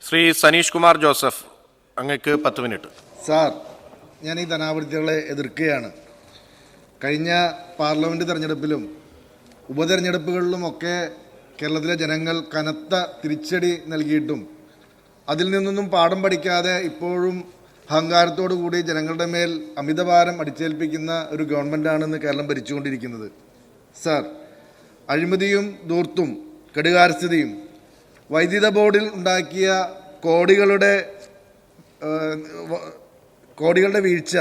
Shri Saneesh Kumar Joseph, അങ്ങക്ക് 10 minute. Sir, ഞാൻ ഈ ധനാഭ്യർത്ഥനകളെ എതിർക്കുകയാണ്. കഴിഞ്ഞ പാർലമെൻറ്റ് തെരഞ്ഞെടുപ്പിലും ഉപതെരഞ്ഞെടുപ്പുകളിലുമൊക്കെ കേരളത്തിലെ ജനങ്ങൾ കനത്ത തിരിച്ചടി നൽകിയിട്ടും അതിൽ നിന്നൊന്നും പാഠം പഠിക്കാതെ ഇപ്പോഴും അഹങ്കാരത്തോടു കൂടി ജനങ്ങളുടെ മേൽ അമിതഭാരം അടിച്ചേൽപ്പിക്കുന്ന ഒരു ഗവൺമെൻറ്റാണെന്ന് കേരളം ഭരിച്ചുകൊണ്ടിരിക്കുന്നത്. സാർ, അഴിമതിയും ധൂർത്തും കെടുകാര്യസ്ഥതയും വൈദ്യുത ബോർഡിൽ ഉണ്ടാക്കിയ കോടികളുടെ വീഴ്ച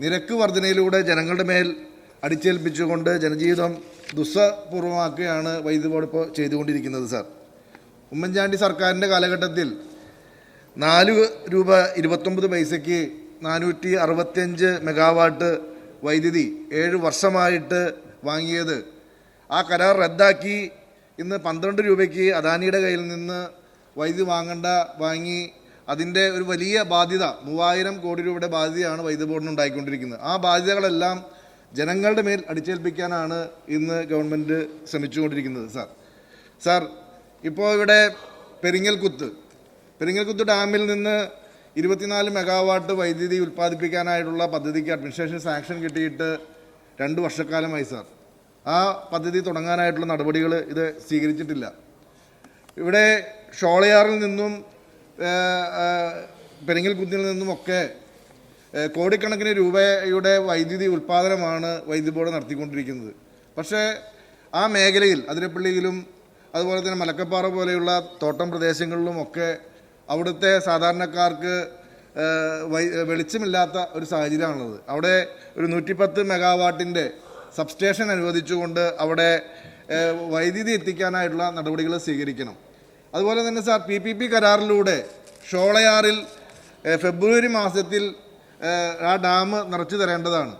നിരക്ക് വർധനയിലൂടെ ജനങ്ങളുടെ മേൽ അടിച്ചേൽപ്പിച്ചുകൊണ്ട് ജനജീവിതം ദുസ്സഹപൂർവമാക്കുകയാണ് വൈദ്യുത ബോർഡ് ഇപ്പോൾ ചെയ്തുകൊണ്ടിരിക്കുന്നത്. സാർ, ഉമ്മൻചാണ്ടി സർക്കാരിൻ്റെ കാലഘട്ടത്തിൽ 4 രൂപ 29 പൈസയ്ക്ക് 465 മെഗാവാട്ട് വൈദ്യുതി 7 വർഷമായിട്ട് വാങ്ങിയത് ആ കരാർ റദ്ദാക്കി ഇന്ന് 12 രൂപയ്ക്ക് അദാനിയുടെ കയ്യിൽ നിന്ന് വൈദ്യുതി വാങ്ങി അതിൻ്റെ ഒരു വലിയ ബാധ്യത 3000 കോടി രൂപയുടെ ബാധ്യതയാണ് വൈദ്യുതി ബോർഡിന് ഉണ്ടായിക്കൊണ്ടിരിക്കുന്നത്. ആ ബാധ്യതകളെല്ലാം ജനങ്ങളുടെ മേൽ അടിച്ചേൽപ്പിക്കാനാണ് ഇന്ന് ഗവൺമെൻറ് ശ്രമിച്ചുകൊണ്ടിരിക്കുന്നത്. സാർ, ഇപ്പോൾ ഇവിടെ പെരിങ്ങൽകുത്ത് ഡാമിൽ നിന്ന് 24 മെഗാവാട്ട് വൈദ്യുതി ഉൽപ്പാദിപ്പിക്കാനായിട്ടുള്ള പദ്ധതിക്ക് അഡ്മിനിസ്ട്രേഷൻ സാങ്ഷൻ കിട്ടിയിട്ട് 2 വർഷക്കാലമായി. സാർ, ആ പദ്ധതി തുടങ്ങാനായിട്ടുള്ള നടപടികൾ ഇത് സ്വീകരിച്ചിട്ടില്ല. ഇവിടെ ഷോളയാറിൽ നിന്നും പെരിങ്ങൽകുത്തിൽ നിന്നുമൊക്കെ കോടിക്കണക്കിന് രൂപയുടെ വൈദ്യുതി ഉൽപ്പാദനമാണ് വൈദ്യുതി ബോർഡ് നടത്തിക്കൊണ്ടിരിക്കുന്നത്. പക്ഷേ ആ മേഖലയിൽ അതിരപ്പള്ളിയിലും അതുപോലെ തന്നെ മലക്കപ്പാറ പോലെയുള്ള തോട്ടം പ്രദേശങ്ങളിലുമൊക്കെ അവിടുത്തെ സാധാരണക്കാർക്ക് വെളിച്ചമില്ലാത്ത ഒരു സാഹചര്യമാണുള്ളത്. അവിടെ ഒരു 110 മെഗാവാട്ടിൻ്റെ സബ്സ്റ്റേഷൻ അനുവദിച്ചുകൊണ്ട് അവിടെ വൈദ്യുതി എത്തിക്കാനായിട്ടുള്ള നടപടികൾ സ്വീകരിക്കണം. അതുപോലെ തന്നെ സാർ, PPP കരാറിലൂടെ ഷോളയാറിൽ ഫെബ്രുവരി മാസത്തിൽ ആ ഡാം നിറച്ചു തരേണ്ടതാണ്.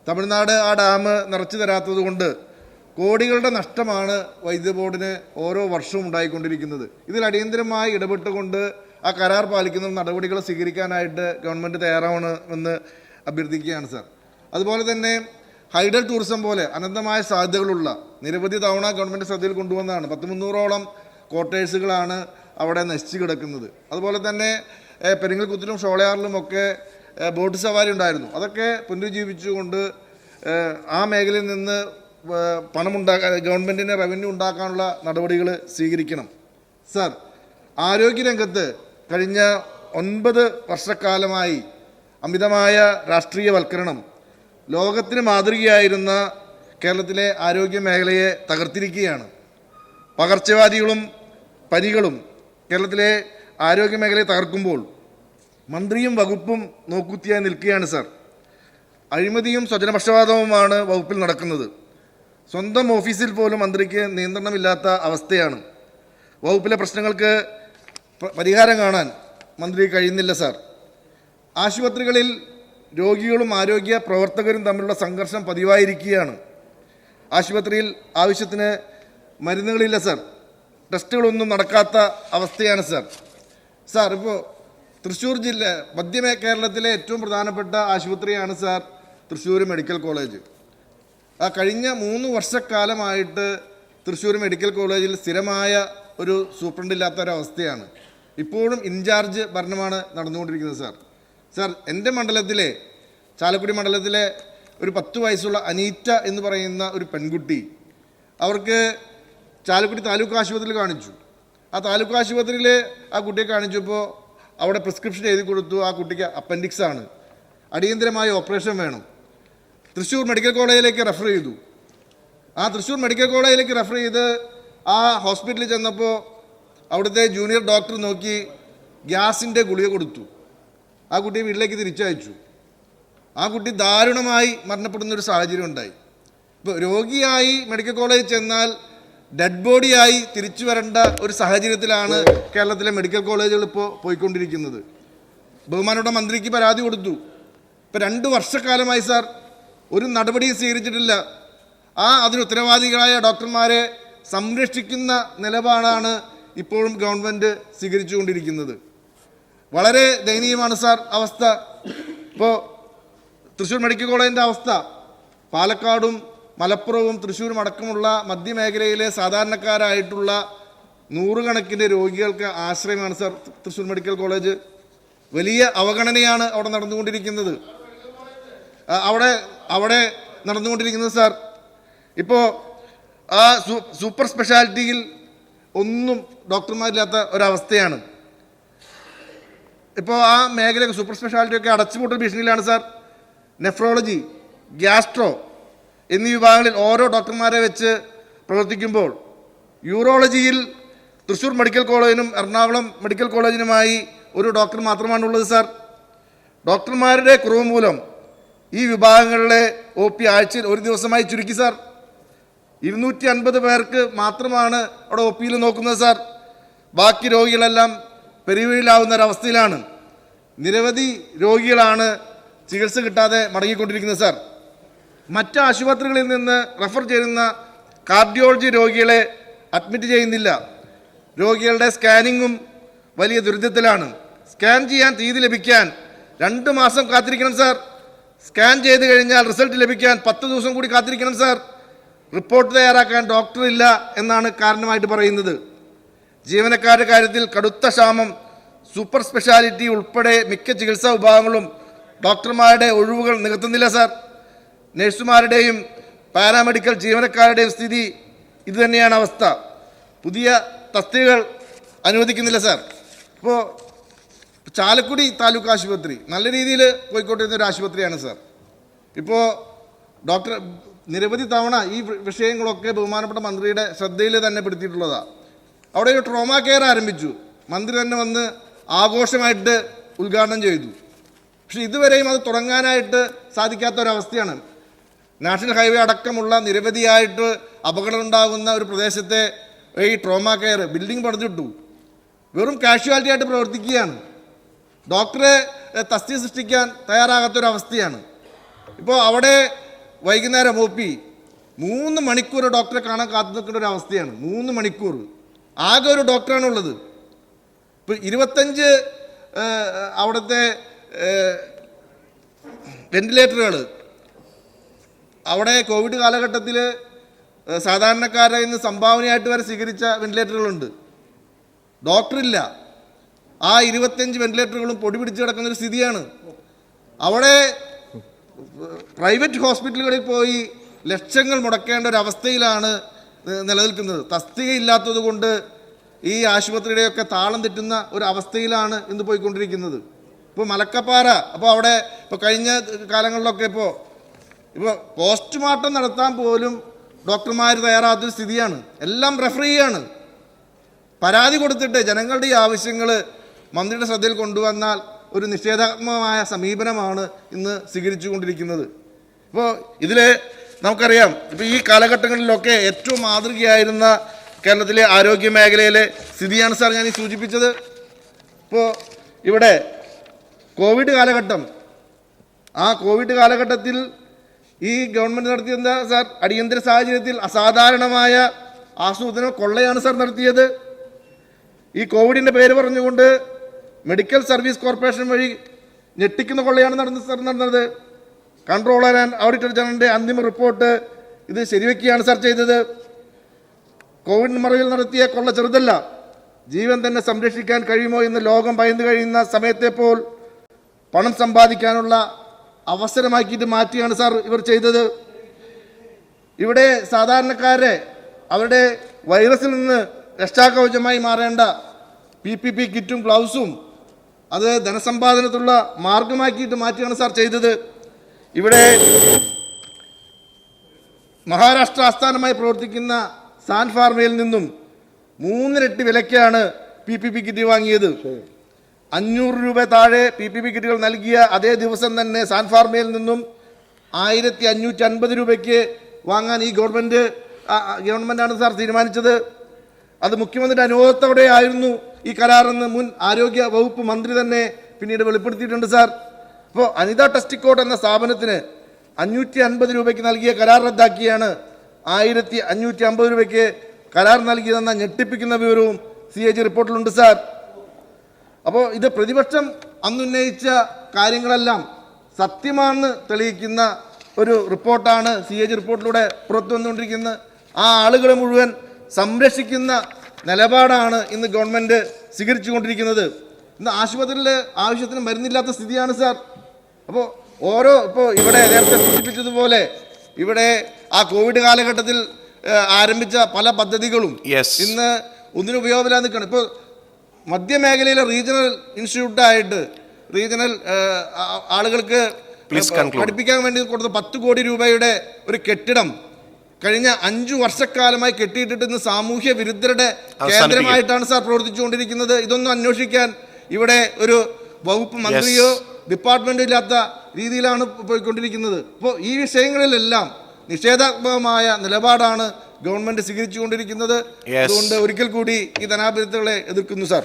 തമിഴ്നാട് ആ ഡാം നിറച്ചു തരാത്തത് കൊണ്ട് കോടികളുടെ നഷ്ടമാണ് വൈദ്യുതി ബോർഡിന് ഓരോ വർഷവും ഉണ്ടായിക്കൊണ്ടിരിക്കുന്നത്. ഇതിൽ അടിയന്തരമായി ഇടപെട്ടുകൊണ്ട് ആ കരാർ പാലിക്കുന്ന നടപടികൾ സ്വീകരിക്കാനായിട്ട് ഗവൺമെൻറ് തയ്യാറാവണമെന്ന് അഭ്യർത്ഥിക്കുകയാണ്. സാർ, അതുപോലെ തന്നെ ഹൈഡൽ ടൂറിസം പോലെ അനന്തമായ സാധ്യതകളുള്ള നിരവധി തവണ ഗവൺമെൻറ് ശ്രദ്ധയിൽ കൊണ്ടുവന്നതാണ്. 300ഓളം ക്വാർട്ടേഴ്സുകളാണ് അവിടെ നശിച്ചു കിടക്കുന്നത്. അതുപോലെ തന്നെ പെരിങ്ങൽകുത്തിലും ഷോളയാറിലുമൊക്കെ ബോട്ട് സവാരി ഉണ്ടായിരുന്നു. അതൊക്കെ പുനരുജ്ജീവിച്ചുകൊണ്ട് ആ മേഖലയിൽ നിന്ന് ഗവൺമെൻറ്റിന് റവന്യൂ ഉണ്ടാക്കാനുള്ള നടപടികൾ സ്വീകരിക്കണം. സാർ, ആരോഗ്യരംഗത്ത് കഴിഞ്ഞ 9 വർഷക്കാലമായി അമിതമായ രാഷ്ട്രീയവൽക്കരണം ലോകത്തിന് മാതൃകയായിരുന്ന കേരളത്തിലെ ആരോഗ്യ മേഖലയെ തകർത്തിരിക്കുകയാണ്. പകർച്ചവ്യാധികളും പനികളും കേരളത്തിലെ ആരോഗ്യ മേഖലയെ തകർക്കുമ്പോൾ മന്ത്രിയും വകുപ്പും നോക്കുത്തിയായി നിൽക്കുകയാണ്. സാർ, അഴിമതിയും സ്വജനപക്ഷപാതവുമാണ് വകുപ്പിൽ നടക്കുന്നത്. സ്വന്തം ഓഫീസിൽ പോലും മന്ത്രിക്ക് നിയന്ത്രണമില്ലാത്ത അവസ്ഥയാണ്. വകുപ്പിലെ പ്രശ്നങ്ങൾക്ക് പരിഹാരം കാണാൻ മന്ത്രി കഴിയുന്നില്ല. സാർ, ആശുപത്രികളിൽ രോഗികളും ആരോഗ്യ പ്രവർത്തകരും തമ്മിലുള്ള സംഘർഷം പതിവായിരിക്കുകയാണ്. ആശുപത്രിയിൽ ആവശ്യത്തിന് മരുന്നുകളില്ല. സാർ, ടെസ്റ്റുകളൊന്നും നടക്കാത്ത അവസ്ഥയാണ്. സാർ, ഇപ്പോൾ തൃശ്ശൂർ ജില്ല മധ്യ കേരളത്തിലെ ഏറ്റവും പ്രധാനപ്പെട്ട ആശുപത്രിയാണ് സാർ തൃശ്ശൂർ മെഡിക്കൽ കോളേജ്. കഴിഞ്ഞ 3 വർഷക്കാലമായിട്ട് തൃശ്ശൂർ മെഡിക്കൽ കോളേജിൽ സ്ഥിരമായ ഒരു സൂപ്രണ്ടില്ലാത്ത ഒരവസ്ഥയാണ്. ഇപ്പോഴും ഇൻചാർജ് ഭരണമാണ് നടന്നുകൊണ്ടിരിക്കുന്നത്. സാർ, എൻ്റെ മണ്ഡലത്തിലെ ചാലക്കുടി മണ്ഡലത്തിലെ ഒരു 10 വയസ്സുള്ള അനീറ്റ എന്ന് പറയുന്ന ഒരു പെൺകുട്ടി, അവർക്ക് ചാലക്കുടി താലൂക്ക് ആശുപത്രിയിൽ കാണിച്ചു. ആ താലൂക്ക് ആശുപത്രിയിൽ ആ കുട്ടിയെ കാണിച്ചപ്പോൾ അവിടെ പ്രിസ്ക്രിപ്ഷൻ എഴുതി കൊടുത്തു. ആ കുട്ടിക്ക് അപ്പൻഡിക്സ് ആണ്, അടിയന്തരമായ ഓപ്പറേഷൻ വേണം. തൃശ്ശൂർ മെഡിക്കൽ കോളേജിലേക്ക് റെഫർ ചെയ്തു. ആ തൃശ്ശൂർ മെഡിക്കൽ കോളേജിലേക്ക് റെഫർ ചെയ്ത് ആ ഹോസ്പിറ്റലിൽ ചെന്നപ്പോൾ അവിടുത്തെ ജൂനിയർ ഡോക്ടർ നോക്കി ഗ്യാസിൻ്റെ ഗുളിക കൊടുത്തു. ആ കുട്ടിയെ വീട്ടിലേക്ക് തിരിച്ചയച്ചു. ആ കുട്ടി ദാരുണമായി മരണപ്പെടുന്നൊരു സാഹചര്യം ഉണ്ടായി. ഇപ്പോൾ രോഗിയായി മെഡിക്കൽ കോളേജിൽ ചെന്നാൽ ഡെഡ് ബോഡിയായി തിരിച്ചു വരേണ്ട ഒരു സാഹചര്യത്തിലാണ് കേരളത്തിലെ മെഡിക്കൽ കോളേജുകൾ ഇപ്പോൾ പോയിക്കൊണ്ടിരിക്കുന്നത്. ബഹുമാനപ്പെട്ട മന്ത്രിക്ക് പരാതി കൊടുത്തു. ഇപ്പോൾ 2 വർഷക്കാലമായി സാർ ഒരു നടപടിയും സ്വീകരിച്ചിട്ടില്ല. അതിന് ഉത്തരവാദികളായ ഡോക്ടർമാരെ സംരക്ഷിക്കുന്ന നിലപാടാണ് ഇപ്പോഴും ഗവൺമെൻറ് സ്വീകരിച്ചുകൊണ്ടിരിക്കുന്നത്. വളരെ ദയനീയമാണ് സാർ അവസ്ഥ. ഇപ്പോൾ തൃശ്ശൂർ മെഡിക്കൽ കോളേജിൻ്റെ അവസ്ഥ പാലക്കാടും മലപ്പുറവും തൃശ്ശൂരും അടക്കമുള്ള മധ്യമേഖലയിലെ സാധാരണക്കാരായിട്ടുള്ള നൂറുകണക്കിന് രോഗികൾക്ക് ആശ്രയമാണ് സാർ തൃശ്ശൂർ മെഡിക്കൽ കോളേജ്. വലിയ അവഗണനയാണ് അവിടെ നടന്നുകൊണ്ടിരിക്കുന്നത്. അവിടെ നടന്നുകൊണ്ടിരിക്കുന്നത് സാർ. ഇപ്പോൾ ആ സൂപ്പർ സ്പെഷ്യാലിറ്റിയിൽ ഒന്നും ഡോക്ടർമാരില്ലാത്ത ഒരവസ്ഥയാണ്. ഇപ്പോൾ ആ മേഖല സൂപ്പർ സ്പെഷ്യാലിറ്റിയൊക്കെ അടച്ചുപൂട്ടൽ ഭീഷണിയിലാണ് സാർ. നെഫ്രോളജി, ഗ്യാസ്ട്രോ എന്നീ വിഭാഗങ്ങളിൽ ഓരോ ഡോക്ടർമാരെ വെച്ച് പ്രവർത്തിക്കുമ്പോൾ യൂറോളജിയിൽ തൃശ്ശൂർ മെഡിക്കൽ കോളേജിനും എറണാകുളം മെഡിക്കൽ കോളേജിനുമായി ഒരു ഡോക്ടർ മാത്രമാണുള്ളത് സാർ. ഡോക്ടർമാരുടെ കുറവ് മൂലം ഈ വിഭാഗങ്ങളിലെ OP ആഴ്ചയിൽ ഒരു ദിവസമായി ചുരുക്കി സാർ. 250 പേർക്ക് മാത്രമാണ് അവിടെ OPയിൽ നോക്കുന്നത് സാർ. ബാക്കി രോഗികളെല്ലാം പെരുവഴിയിലാവുന്ന ഒരവസ്ഥയിലാണ്. നിരവധി രോഗികളാണ് ചികിത്സ കിട്ടാതെ മടങ്ങിക്കൊണ്ടിരിക്കുന്നത് സാർ. മറ്റ് ആശുപത്രികളിൽ നിന്ന് റെഫർ ചെയ്യുന്ന കാർഡിയോളജി രോഗികളെ അഡ്മിറ്റ് ചെയ്യുന്നില്ല. രോഗികളുടെ സ്കാനിങ്ങും വലിയ ദുരിതത്തിലാണ്. സ്കാൻ ചെയ്യാൻ തീയതി ലഭിക്കാൻ 2 മാസം കാത്തിരിക്കണം സാർ. സ്കാൻ ചെയ്ത് കഴിഞ്ഞാൽ റിസൾട്ട് ലഭിക്കാൻ 10 ദിവസം കൂടി കാത്തിരിക്കണം സാർ. റിപ്പോർട്ട് തയ്യാറാക്കാൻ ഡോക്ടറില്ല എന്നാണ് കാരണമായിട്ട് പറയുന്നത്. ജീവനക്കാരുടെ കാര്യത്തിൽ കടുത്ത ക്ഷാമം. സൂപ്പർ സ്പെഷ്യാലിറ്റി ഉൾപ്പെടെ മിക്ക ചികിത്സാ വിഭാഗങ്ങളും ഡോക്ടർമാരുടെ ഒഴിവുകൾ നികത്തുന്നില്ല സാർ. നഴ്സുമാരുടെയും പാരാമെഡിക്കൽ ജീവനക്കാരുടെയും സ്ഥിതി ഇതുതന്നെയാണ് അവസ്ഥ. പുതിയ തസ്തികകൾ അനുവദിക്കുന്നില്ല സാർ. ഇപ്പോൾ ചാലക്കുടി താലൂക്ക് ആശുപത്രി നല്ല രീതിയിൽ പോയിക്കൊണ്ടിരുന്ന ഒരു ആശുപത്രിയാണ് സാർ. ഇപ്പോൾ ഡോക്ടർ നിരവധി തവണ ഈ വിഷയങ്ങളൊക്കെ ബഹുമാനപ്പെട്ട മന്ത്രിയുടെ ശ്രദ്ധയിൽ തന്നെ പെടുത്തിയിട്ടുള്ളതാണ്. അവിടെ ഒരു ട്രോമാ കെയർ ആരംഭിച്ചു. മന്ത്രി തന്നെ വന്ന് ആഘോഷമായിട്ട് ഉദ്ഘാടനം ചെയ്തു. പക്ഷെ ഇതുവരെയും അത് തുടങ്ങാനായിട്ട് സാധിക്കാത്ത ഒരവസ്ഥയാണ്. നാഷണൽ ഹൈവേ അടക്കമുള്ള നിരവധിയായിട്ട് അപകടം ഉണ്ടാകുന്ന ഒരു പ്രദേശത്തെ ഈ ട്രോമാ കെയർ ബിൽഡിംഗ് പണിതിട്ടു. വെറും കാഷ്വാലിറ്റി ആയിട്ട് പ്രവർത്തിക്കുകയാണ്. ഡോക്ടറെ തസ്തിക സൃഷ്ടിക്കാൻ തയ്യാറാകാത്തൊരവസ്ഥയാണ്. ഇപ്പോൾ അവിടെ വൈകുന്നേരം OP 3 മണിക്കൂർ ഡോക്ടറെ കാണാൻ കാത്തു നിൽക്കേണ്ട ഒരു അവസ്ഥയാണ്. 3 മണിക്കൂർ ആകെ ഒരു ഡോക്ടറാണുള്ളത്. ഇപ്പോൾ 25 അവിടുത്തെ വെന്റിലേറ്ററുകൾ അവിടെ കോവിഡ് കാലഘട്ടത്തിൽ സാധാരണക്കാരിൽ നിന്ന് സംഭാവനയായിട്ട് വരെ സ്വീകരിച്ച വെന്റിലേറ്ററുകളുണ്ട്. ഡോക്ടറില്ല. ആ 25 വെന്റിലേറ്ററുകളും പൊടി പിടിച്ച് കിടക്കുന്നൊരു സ്ഥിതിയാണ്. അവിടെ പ്രൈവറ്റ് ഹോസ്പിറ്റലുകളിൽ പോയി ലക്ഷങ്ങൾ മുടക്കേണ്ട ഒരു അവസ്ഥയിലാണ് നിലനിൽക്കുന്നത്. തസ്തികയില്ലാത്തത് കൊണ്ട് ഈ ആശുപത്രിയുടെയൊക്കെ താളം തെറ്റുന്ന ഒരു അവസ്ഥയിലാണ് ഇന്ന് പോയിക്കൊണ്ടിരിക്കുന്നത്. ഇപ്പോൾ മലക്കപ്പാറ, അപ്പോൾ അവിടെ ഇപ്പോൾ കഴിഞ്ഞ കാലങ്ങളിലൊക്കെ ഇപ്പോൾ പോസ്റ്റ്മോർട്ടം നടത്താൻ പോലും ഡോക്ടർമാർ തയ്യാറാകാത്തൊരു സ്ഥിതിയാണ്. എല്ലാം റെഫർ ചെയ്യാണ്. പരാതി കൊടുത്തിട്ട് ജനങ്ങളുടെ ഈ ആവശ്യങ്ങൾ മന്ത്രിയുടെ ശ്രദ്ധയിൽ കൊണ്ടുവന്നാൽ ഒരു നിഷേധാത്മകമായ സമീപനമാണ് ഇന്ന് സ്വീകരിച്ചു കൊണ്ടിരിക്കുന്നത്. ഇപ്പോൾ ഇതിൽ നമുക്കറിയാം, ഇപ്പോൾ ഈ കാലഘട്ടങ്ങളിലൊക്കെ ഏറ്റവും മാതൃകയായിരുന്ന കേരളത്തിലെ ആരോഗ്യ മേഖലയിലെ സ്ഥിതിയാണ് സാർ ഞാൻ ഈ സൂചിപ്പിച്ചത്. ഇപ്പോൾ ഇവിടെ കോവിഡ് കാലഘട്ടം, ആ കോവിഡ് കാലഘട്ടത്തിൽ ഈ ഗവൺമെൻറ് നടത്തിയത് എന്താ സാർ? അടിയന്തര സാഹചര്യത്തിൽ അസാധാരണമായ ആസൂത്രണ കൊള്ളയാണ് സാർ നടത്തിയത്. ഈ കോവിഡിൻ്റെ പേര് പറഞ്ഞുകൊണ്ട് മെഡിക്കൽ സർവീസ് കോർപ്പറേഷൻ വഴി ഞെട്ടിക്കുന്ന കൊള്ളയാണ് നടന്നത്. കൺട്രോളർ ആൻഡ് ഓഡിറ്റർ ജനറലിൻ്റെ അന്തിമ റിപ്പോർട്ട് ഇത് ശരിവെക്കുകയാണ് സാർ ചെയ്തത്. കോവിഡ് മറവിൽ നടത്തിയ കൊള്ള ചെറുതല്ല. ജീവൻ തന്നെ സംരക്ഷിക്കാൻ കഴിയുമോ എന്ന് ലോകം ഭയന്ന് കഴിയുന്ന സമയത്തെപ്പോൾ പണം സമ്പാദിക്കാനുള്ള അവസരമാക്കിയിട്ട് മാറ്റിയാണ് സാർ ഇവർ ചെയ്തത്. ഇവിടെ സാധാരണക്കാരെ അവരുടെ വൈറസിൽ നിന്ന് രക്ഷാകവചമായി മാറേണ്ട PPP കിറ്റും ഗ്ലൗസും അത് ധനസമ്പാദനത്തിലുള്ള മാർഗമാക്കിയിട്ട് മാറ്റിയാണ് സാർ ചെയ്തത്. ഇവിടെ മഹാരാഷ്ട്ര ആസ്ഥാനമായി പ്രവർത്തിക്കുന്ന സാൻ ഫാർമയിൽ നിന്നും 3 ഇരട്ടി വിലയ്ക്കാണ് PPP കിറ്റ് വാങ്ങിയത്. 500 രൂപ താഴെ PPP കിറ്റുകൾ നൽകിയ അതേ ദിവസം തന്നെ സാൻ ഫാർമയിൽ നിന്നും 1550 രൂപയ്ക്ക് വാങ്ങാൻ ഈ ഗവൺമെൻറ്റാണ് സാർ തീരുമാനിച്ചത്. അത് മുഖ്യമന്ത്രിയുടെ അനുഭവത്തോടെ ആയിരുന്നു ഈ കരാറെന്ന് മുൻ ആരോഗ്യ വകുപ്പ് മന്ത്രി തന്നെ പിന്നീട് വെളിപ്പെടുത്തിയിട്ടുണ്ട് സാർ. അപ്പോൾ അനിത ടെസ്റ്റിക്കോട്ട് എന്ന സ്ഥാപനത്തിന് 550 രൂപയ്ക്ക് നൽകിയ കരാർ റദ്ദാക്കിയാണ് 1550 രൂപയ്ക്ക് കരാർ നൽകിയതെന്ന ഞെട്ടിപ്പിക്കുന്ന വിവരവും CAG റിപ്പോർട്ടിലുണ്ട് സാർ. അപ്പോൾ ഇത് പ്രതിപക്ഷം അന്നുന്നയിച്ച കാര്യങ്ങളെല്ലാം സത്യമാണെന്ന് തെളിയിക്കുന്ന ഒരു റിപ്പോർട്ടാണ് CAG റിപ്പോർട്ടിലൂടെ പുറത്തു വന്നുകൊണ്ടിരിക്കുന്നത്. ആ ആളുകളെ മുഴുവൻ സംരക്ഷിക്കുന്ന നിലപാടാണ് ഇന്ന് ഗവൺമെൻറ് സ്വീകരിച്ചുകൊണ്ടിരിക്കുന്നത്. ഇന്ന് ആശുപത്രിയിൽ ആവശ്യത്തിന് മരുന്നില്ലാത്ത സ്ഥിതിയാണ് സാർ. അപ്പോൾ ഇപ്പോൾ ഇവിടെ നേരത്തെ സൂചിപ്പിച്ചതുപോലെ ഇവിടെ ആ കോവിഡ് കാലഘട്ടത്തിൽ ആരംഭിച്ച പല പദ്ധതികളും ഇന്ന് ഒന്നിനും ഉപയോഗമില്ലാതെ നിൽക്കുകയാണ്. ഇപ്പോൾ മധ്യമേഖലയിലെ റീജിയണൽ ഇൻസ്റ്റിറ്റ്യൂട്ടായിട്ട് റീജിയണൽ ആളുകൾക്ക് പഠിപ്പിക്കാൻ വേണ്ടി കൊടുത്ത 10 കോടി രൂപയുടെ ഒരു കെട്ടിടം കഴിഞ്ഞ 5 വർഷക്കാലമായി കെട്ടിയിട്ടിട്ട് ഇന്ന് സാമൂഹ്യ വിരുദ്ധരുടെ കേന്ദ്രമായിട്ടാണ് സാർ പ്രവർത്തിച്ചുകൊണ്ടിരിക്കുന്നത്. ഇതൊന്നും അന്വേഷിക്കാൻ ഇവിടെ ഒരു വകുപ്പ് മന്ത്രിയോ ഡിപ്പാർട്ട്മെന്റോ ഇല്ലാത്ത രീതിയിലാണ് പോയിക്കൊണ്ടിരിക്കുന്നത്. അപ്പോൾ ഈ വിഷയങ്ങളിലെല്ലാം നിഷേധാത്മകമായ നിലപാടാണ് ഗവൺമെന്റ് സ്വീകരിച്ചുകൊണ്ടിരിക്കുന്നത്. അതുകൊണ്ട് ഒരിക്കൽ കൂടി ഈ ധനാഭ്യർത്ഥനകളെ എതിർക്കുന്നു സാർ.